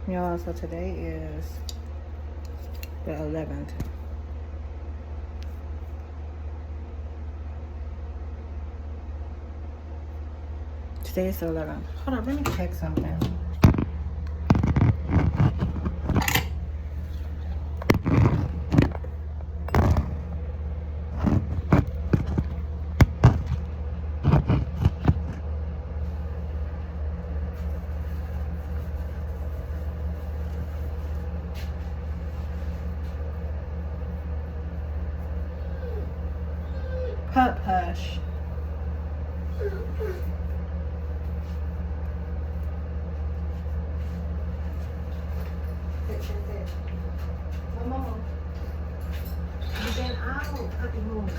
Y'all, so today is the 11th. Today is the 11th. Hold on, let me check something. Pup hush. Mama, you've been out. Puppy move.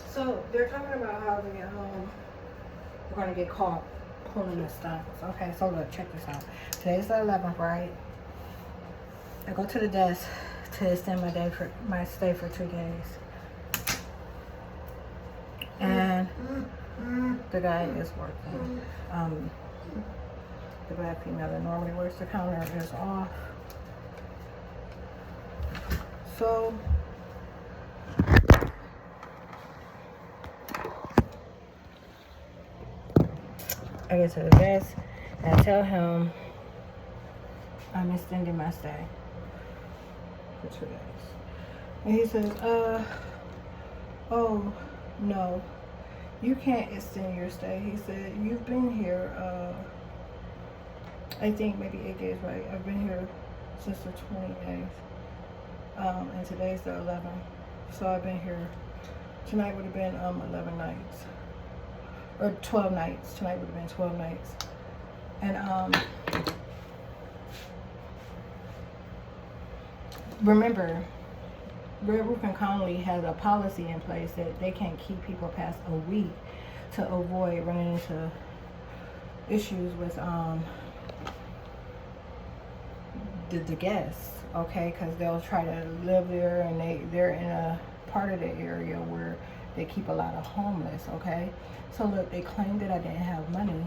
So they're talking about how we get home. We're gonna get caught pulling the stunts. Okay, so look, check this out. Today's the 11th, right? I go to the desk to extend my stay for 2 days, and the guy is working. The black female that normally works the counter is off. So I get to the desk and I tell him I'm extending my stay for 2 days. And he says, oh, no, you can't extend your stay. He said, you've been here, I think maybe 8 days, right? I've been here since the 28th, and today's the 11th. So I've been here, tonight would have been 11 nights. Or 12 nights. Tonight would have been 12 nights. And remember, Red Roof and Connolly has a policy in place that they can't keep people past a week to avoid running into issues with the guests, okay? Because they'll try to live there, and they're in a part of the area where they keep a lot of homeless, okay? So look, they claimed that I didn't have money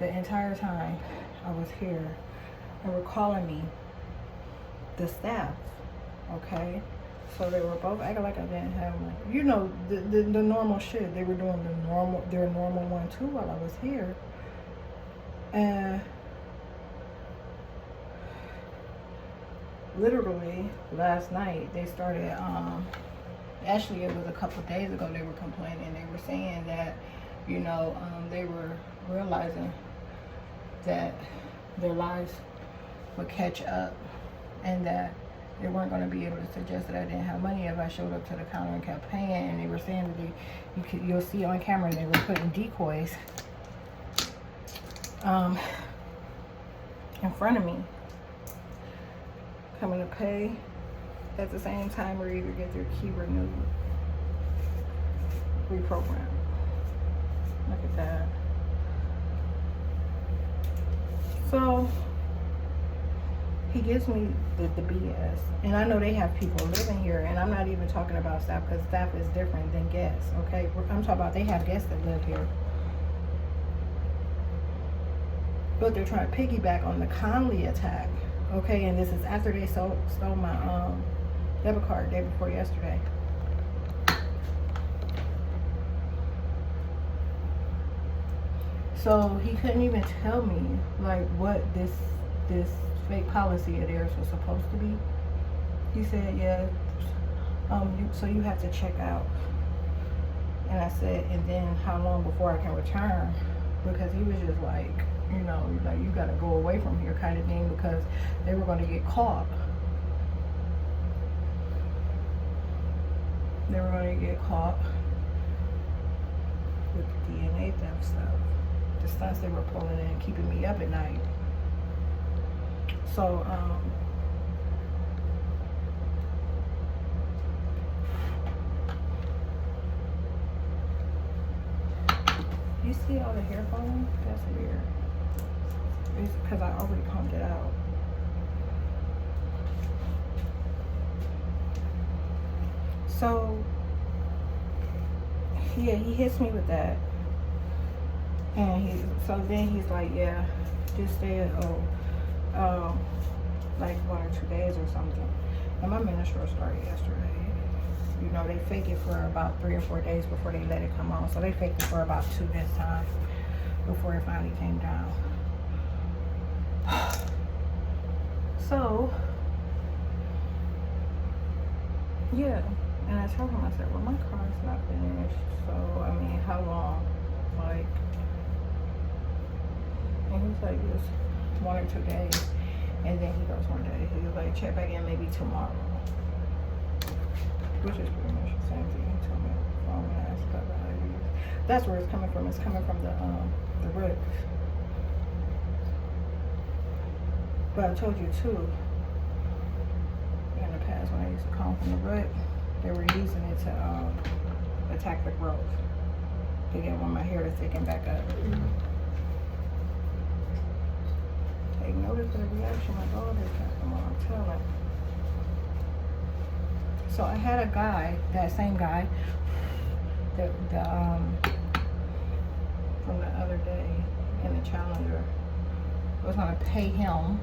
the entire time I was here, and were calling me the staff, okay? So they were both acting like I didn't have money. You know, the normal shit. They were doing their normal one too while I was here. And literally last night they started, actually it was a couple of days ago, they were complaining. They were saying that, you know, they were realizing that their lives would catch up, and that they weren't going to be able to suggest that I didn't have money if I showed up to the counter and kept paying. And they were saying that you'll see on camera they were putting decoys in front of me, coming to pay at the same time or either get their key renewed, reprogrammed. Look at that. So he gives me the BS, and I know they have people living here, and I'm not even talking about staff, because staff is different than guests, okay? I'm talking about they have guests that live here, but they're trying to piggyback on the Conley attack, okay? And this is after they stole my debit card day before yesterday. So he couldn't even tell me like what this fake policy of theirs was supposed to be. He said, yeah, so you have to check out. And I said, and then how long before I can return? Because he was just like, you know, like, you gotta go away from here kind of thing, because they were gonna get caught. They were going to get caught with the DNA theft stuff. The stunts they were pulling in, keeping me up at night. So, you see all the hair falling? That's weird. It's because I already combed it out. So, yeah, he hits me with that. And so then he's like, yeah, just stay at home. Like 1 or 2 days or something. And my menstrual started yesterday. You know, they fake it for about 3 or 4 days before they let it come on. So they faked it for about 2 this time before it finally came down. So, yeah. And I told him, I said, well, my car's not finished. So, I mean, how long? Like, and he's like, just 1 or 2 days. And then he goes one day, he was like, check back in maybe tomorrow. Which is pretty much the same thing he told me on the phone when I asked about how he is. That's where it's coming from. It's coming from the roots. But I told you too, in the past when I used to comb from the root, they were using it to attack the growth. They didn't want my hair to thicken back up. Take notice of the reaction my daughter got from what I'm telling. So I had a guy, that same guy, from the other day in the Challenger. I was gonna pay him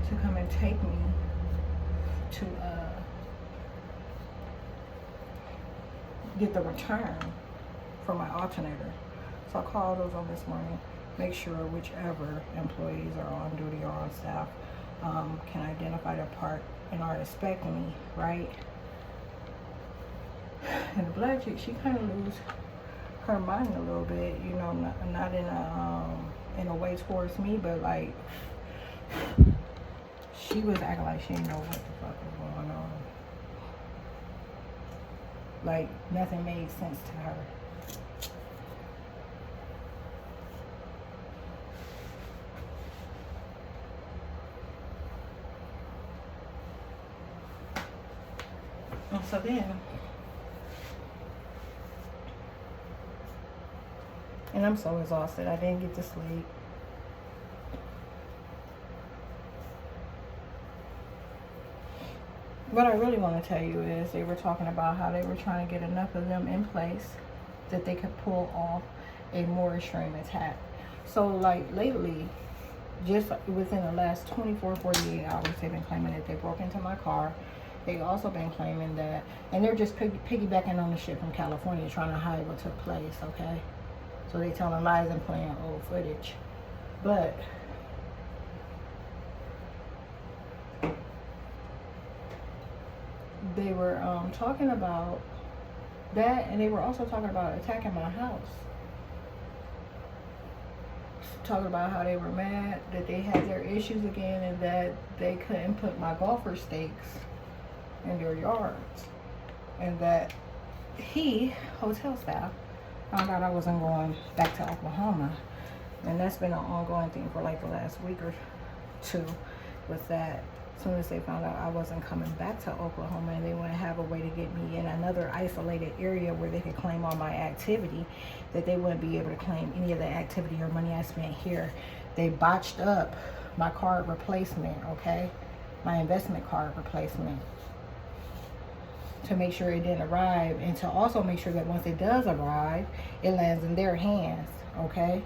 to come and take me to get the return for my alternator. So I called those on this morning, make sure whichever employees are on duty or on staff can identify the part and are expecting me, right? And the black chick, she kind of lose her mind a little bit, you know, not in a way towards me, but like she was acting like she didn't know what the fuck was going on. Like nothing made sense to her. And so then, and I'm so exhausted, I didn't get to sleep. What I really want to tell you is they were talking about how they were trying to get enough of them in place that they could pull off a more extreme attack. So like lately, just within the last 24, 48 hours, they've been claiming that they broke into my car. They also been claiming that, and they're just piggybacking on the shit from California, trying to hide what took place, okay? So they telling lies and playing old footage. But they were talking about that, and they were also talking about attacking my house. Talking about how they were mad that they had their issues again and that they couldn't put my golfer stakes in their yards, and that hotel staff, found out I wasn't going back to Oklahoma, and that's been an ongoing thing for like the last week or two. With that, as soon as they found out I wasn't coming back to Oklahoma and they want to have a way to get me in another isolated area where they could claim all my activity, that they wouldn't be able to claim any of the activity or money I spent here. They botched up my card replacement, okay, my investment card replacement, to make sure it didn't arrive, and to also make sure that once it does arrive, it lands in their hands, okay?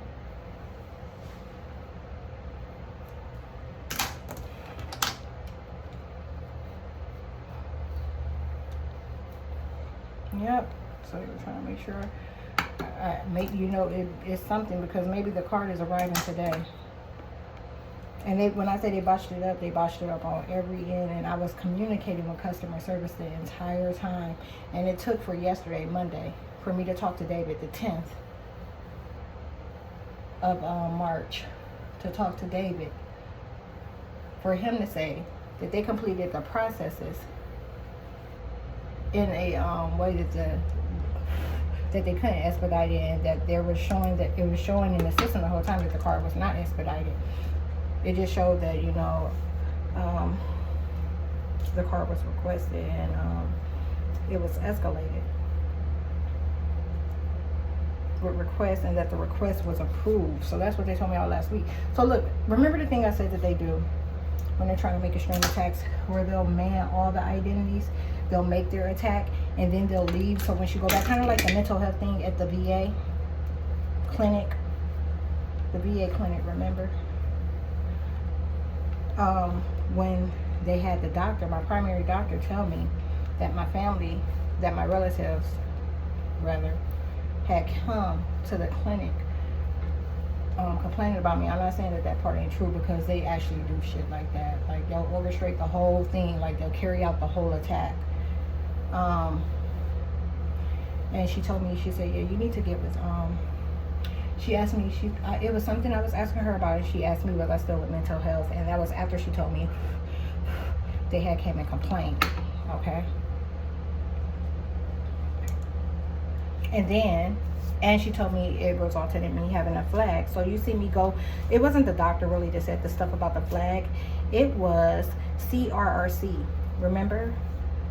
Yep. So they were trying to make sure, it's something, because maybe the card is arriving today. And when I say they botched it up on every end, and I was communicating with customer service the entire time. And it took for yesterday, Monday, for me to talk to David, the 10th of March, to talk to David, for him to say that they completed the processes in a way that they couldn't expedite it, and that it was showing in the system the whole time that the car was not expedited. It just showed that, you know, the car was requested, and it was escalated with request, and that the request was approved. So that's what they told me all last week. So look, remember the thing I said that they do when they're trying to make extreme attacks, where they'll man all the identities, they'll make their attack, and then they'll leave. So when she go back, kind of like the mental health thing at the VA clinic, remember? When they had the doctor, my primary doctor, tell me that my family, that my relatives, rather, had come to the clinic complaining about me. I'm not saying that that part ain't true, because they actually do shit like that. Like, they'll orchestrate the whole thing, like they'll carry out the whole attack. And she told me, she said, yeah, you need to get with she asked me, it was something I was asking her about, and she asked me was I still with mental health, and that was after she told me they had came and complained. Okay. And she told me it resulted in me having a flag. So you see me go, it wasn't the doctor really that said the stuff about the flag. It was CRRC. Remember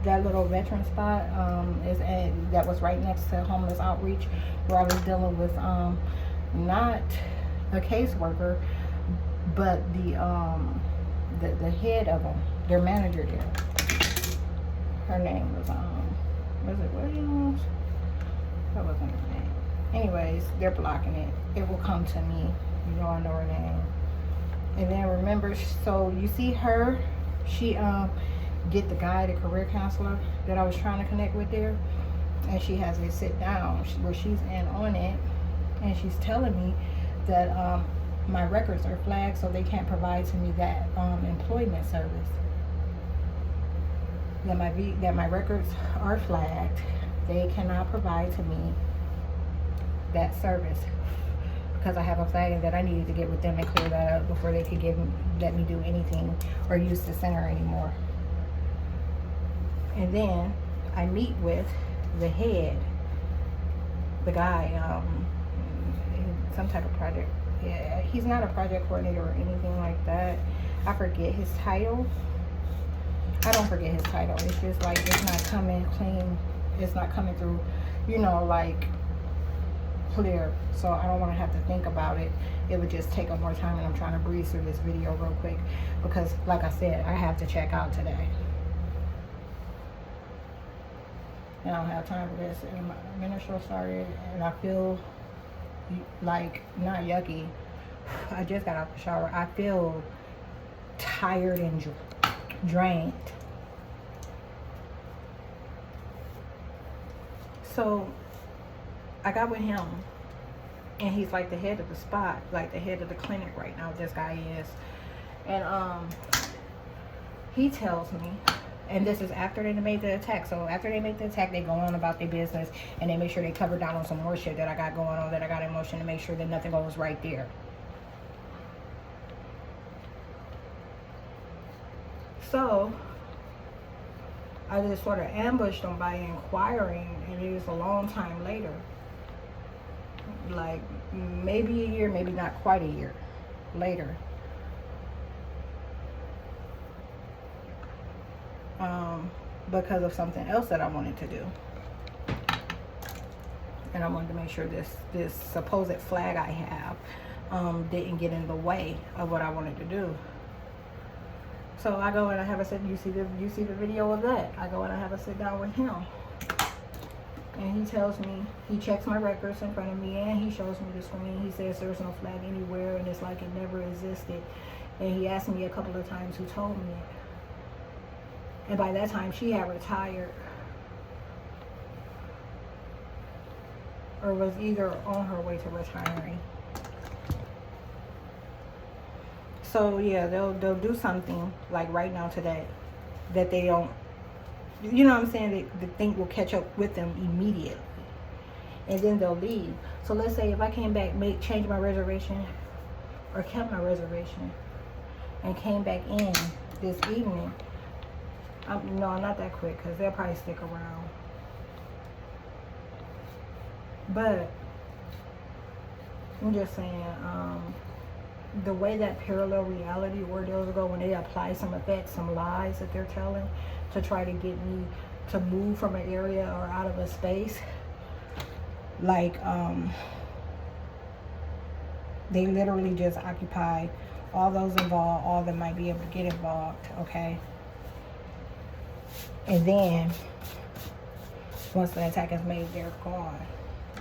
that little veteran spot that was right next to homeless outreach, where I was dealing with not a caseworker, but the head of them, their manager there. Her name was it Williams? That wasn't her name. Anyways, they're blocking it. It will come to me. You know I know her name. And then remember, so you see her, she get the guy, the career counselor that I was trying to connect with there, and she has me sit down where she's in on it, and she's telling me that my records are flagged, so they can't provide to me that employment service. That my records are flagged. They cannot provide to me that service because I have a flag, and that I needed to get with them and clear that up before they could let me do anything or use the center anymore. And then I meet with the head, the guy, some type of project. Yeah, he's not a project coordinator or anything like that. I forget his title. I don't forget his title. It's just like it's not coming clean. It's not coming through, you know, like clear. So I don't want to have to think about it. It would just take up more time, and I'm trying to breeze through this video real quick because, like I said, I have to check out today. And I don't have time for this. And my menstrual started, and I feel like, not yucky. I just got out the shower. I feel tired and drained. So I got with him, and he's like the head of the spot, like the head of the clinic right now. This guy is, and he tells me, and this is after they made the attack. So after they make the attack, they go on about their business, and they make sure they cover down on some more shit that I got going on, that I got in motion, to make sure that nothing goes right there. So I just sort of ambushed them by inquiring, and it was a long time later, like maybe a year, maybe not quite a year later. Because of something else that I wanted to do, and I wanted to make sure this supposed flag I have didn't get in the way of what I wanted to do. So I go and I have a sit. You see the video of that. I go and I have a sit down with him, and he tells me, he checks my records in front of me, and he shows me the screen. He says there's no flag anywhere, and it's like it never existed. And he asked me a couple of times who told me it. And by that time, she had retired, or was either on her way to retiring. So yeah, they'll do something like right now today that they don't, you know what I'm saying, the thing will catch up with them immediately, and then they'll leave. So let's say if I came back, change my reservation, or kept my reservation, and came back in this evening, No, not that quick, because they'll probably stick around. But I'm just saying, the way that parallel reality ordeals go, when they apply some effects, some lies that they're telling to try to get me to move from an area or out of a space, like they literally just occupy all those involved, all that might be able to get involved, okay? And then once the attack is made, they're gone,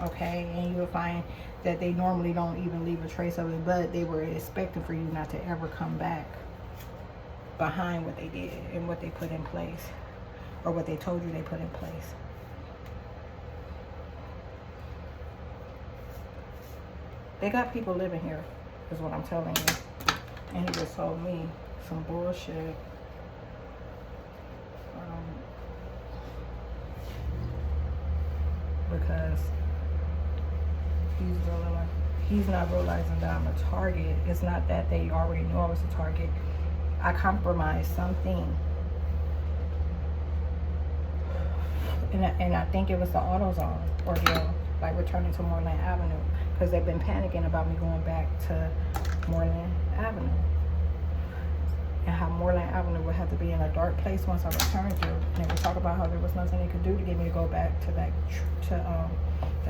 okay? And you'll find that they normally don't even leave a trace of it, but they were expecting for you not to ever come back behind what they did and what they put in place, or what they told you they put in place. They got people living here, is what I'm telling you. And he just told me some bullshit. Because he's not realizing that I'm a target. It's not that they already knew I was a target. I compromised something. And I think it was the AutoZone ordeal, like returning to Moreland Avenue, because they've been panicking about me going back to Moreland Avenue. And how Moreland Avenue would have to be in a dark place once I returned to. And they would talk about how there was nothing they could do to get me to go back to that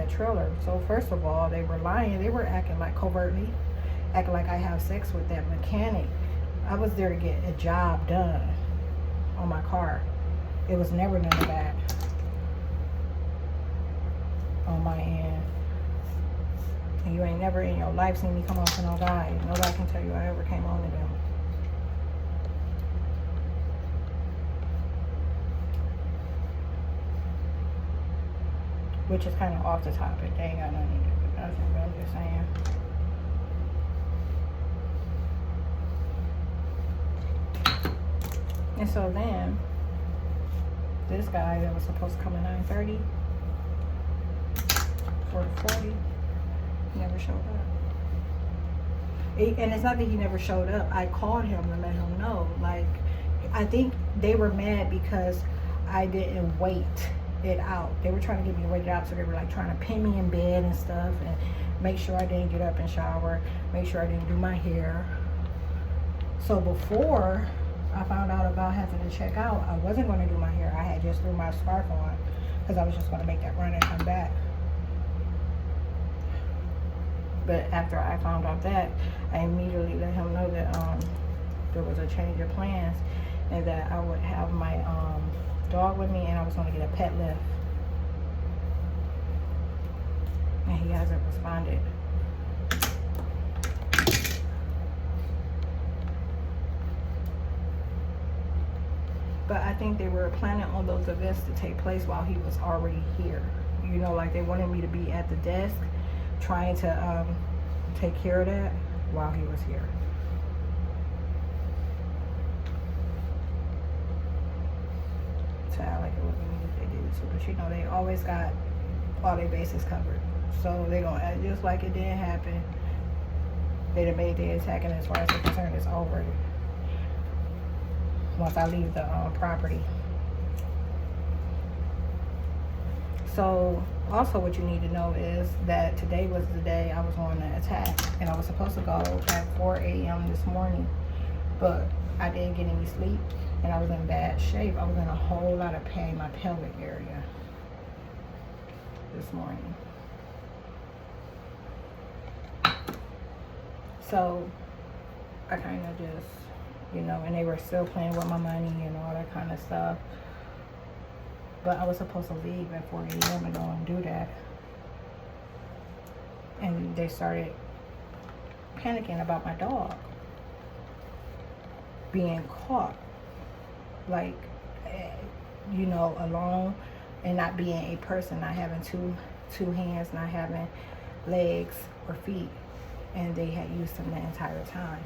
trailer. So first of all, they were lying. They were acting like covertly, acting like I have sex with that mechanic. I was there to get a job done on my car. It was never none of that on my end. And you ain't never in your life seen me come on to no guy. Nobody can tell you I ever came on to them. Which is kind of off the topic. They ain't got nothing to do with nothing, but I'm just saying. And so then, this guy that was supposed to come at 9:30 for 40, never showed up. And it's not that he never showed up. I called him to let him know. Like, I think they were mad because I didn't wait it out. They were trying to get me to wait it out, so they were like trying to pin me in bed and stuff, and make sure I didn't get up and shower, make sure I didn't do my hair. So before I found out about having to check out, I wasn't going to do my hair. I had just threw my scarf on because I was just going to make that run and come back. But after I found out that, I immediately let him know that there was a change of plans, and that I would have my dog with me, and I was going to get a pet lift. And he hasn't responded. But I think they were planning on those events to take place while he was already here. You know, like they wanted me to be at the desk trying to take care of that while he was here. To act like it wasn't me if they did it too. But you know, they always got all their bases covered. So they gonna act just like it didn't happen. They done made the attack, and as far as they're concerned, it's over once I leave the property. So also what you need to know is that today was the day I was on the attack, and I was supposed to go at 4 a.m. this morning, but I didn't get any sleep, and I was in bad shape. I was in a whole lot of pain, my pelvic area, this morning. So I kind of just, you know, and they were still playing with my money and all that kind of stuff. But I was supposed to leave at 4 a.m. and go and do that. And they started panicking about my dog being caught. Like, you know, alone and not being a person, not having two hands, not having legs or feet. And they had used him the entire time.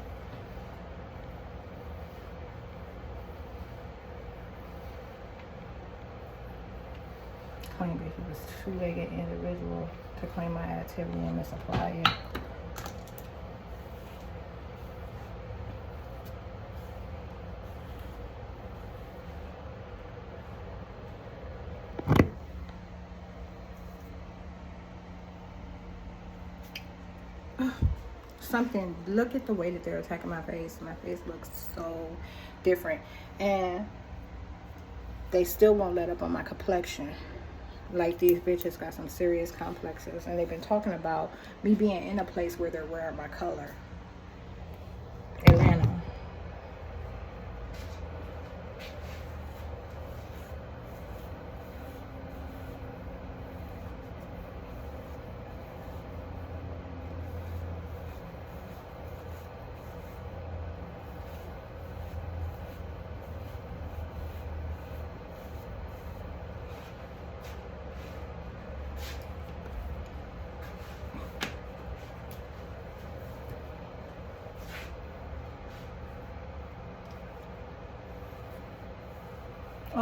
Claimed that he was a two-legged individual to claim my activity and misapply it. something. Look at the way that they're attacking my face. My face looks so different, and they still won't let up on my complexion. Like, these bitches got some serious complexes, and they've been talking about me being in a place where they're wearing my color. Atlanta.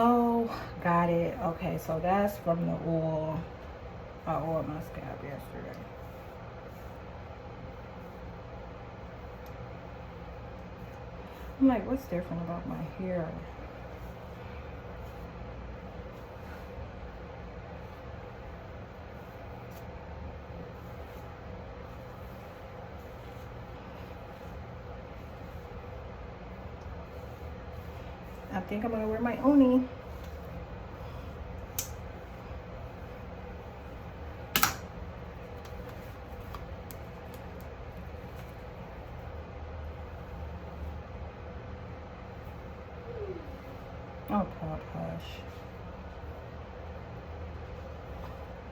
Oh, got it. Okay, so that's from the oil. I oiled my scalp yesterday. I'm like, what's different about my hair? I think I'm gonna wear my uni. Oh, Pop Hush.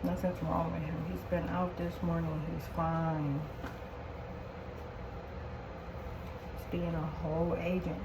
Nothing's wrong with him. He's been out this morning. He's fine. He's being a whole agent.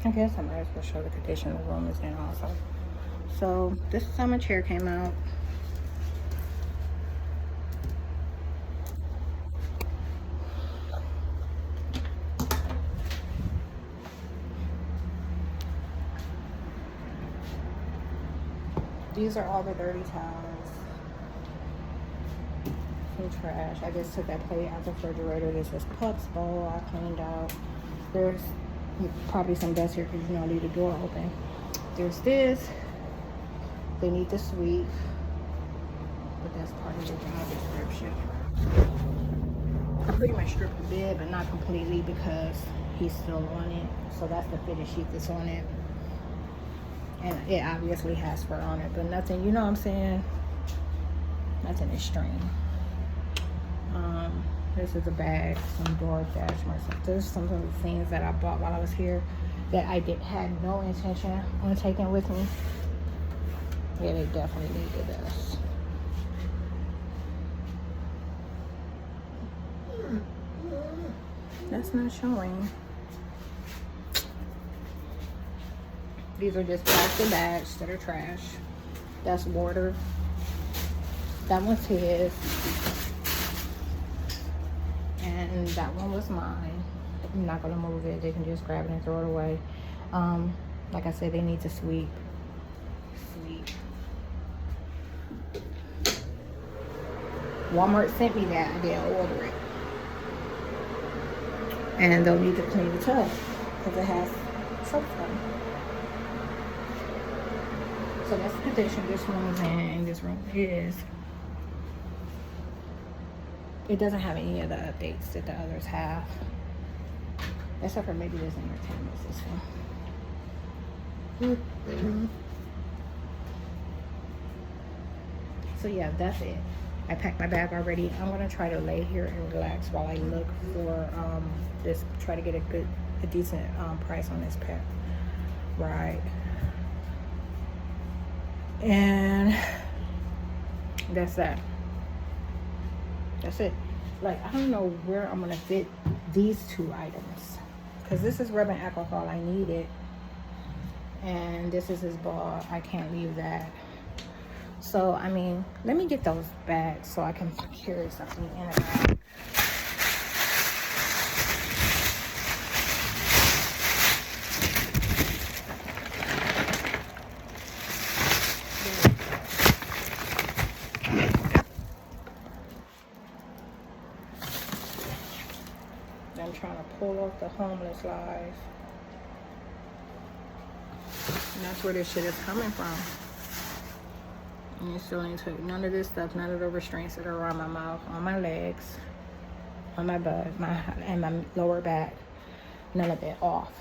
I guess I might as well show the condition the room is in also. So this is how my chair came out. These are all the dirty towels. Some trash. I just took that plate out the refrigerator. This is Pup's bowl I cleaned out. There's probably some dust here because you know I leave the door open. There's this. They need to sweep, but that's part of the job description. I pretty much stripped the bed, but not completely because he's still on it. So that's the fitted sheet that's on it. And it obviously has fur on it, but nothing, you know what I'm saying? Nothing extreme. This is a bag, some DoorDash myself. There's some of the things that I bought while I was here that I had no intention on taking with me. Yeah, they definitely needed this. That's not showing. These are just plastic bags that are trash. That's water. That one's his. And that one was mine. I'm not gonna move it. They can just grab it and throw it away. Like I said, they need to sweep. Walmart sent me that. I didn't order it. And they'll need to clean the tub because it has soap on it. So that's the condition this room is in, and this room is. It doesn't have any of the updates that the others have. Except for maybe this entertainment system. So yeah, that's it. I packed my bag already. I'm gonna try to lay here and relax while I look for this, try to get a decent price on this pet ride. And that's that. That's it. Like, I don't know where I'm gonna fit these two items because this is rubbing alcohol. I need it, And this is his ball. I can't leave that. So, I mean, let me get those bags so I can carry something in and out. I'm trying to pull off the homeless life. And that's where this shit is coming from. And you still ain't took none of this stuff, none of the restraints that are around my mouth, on my legs, on my butt, and my lower back. None of it off.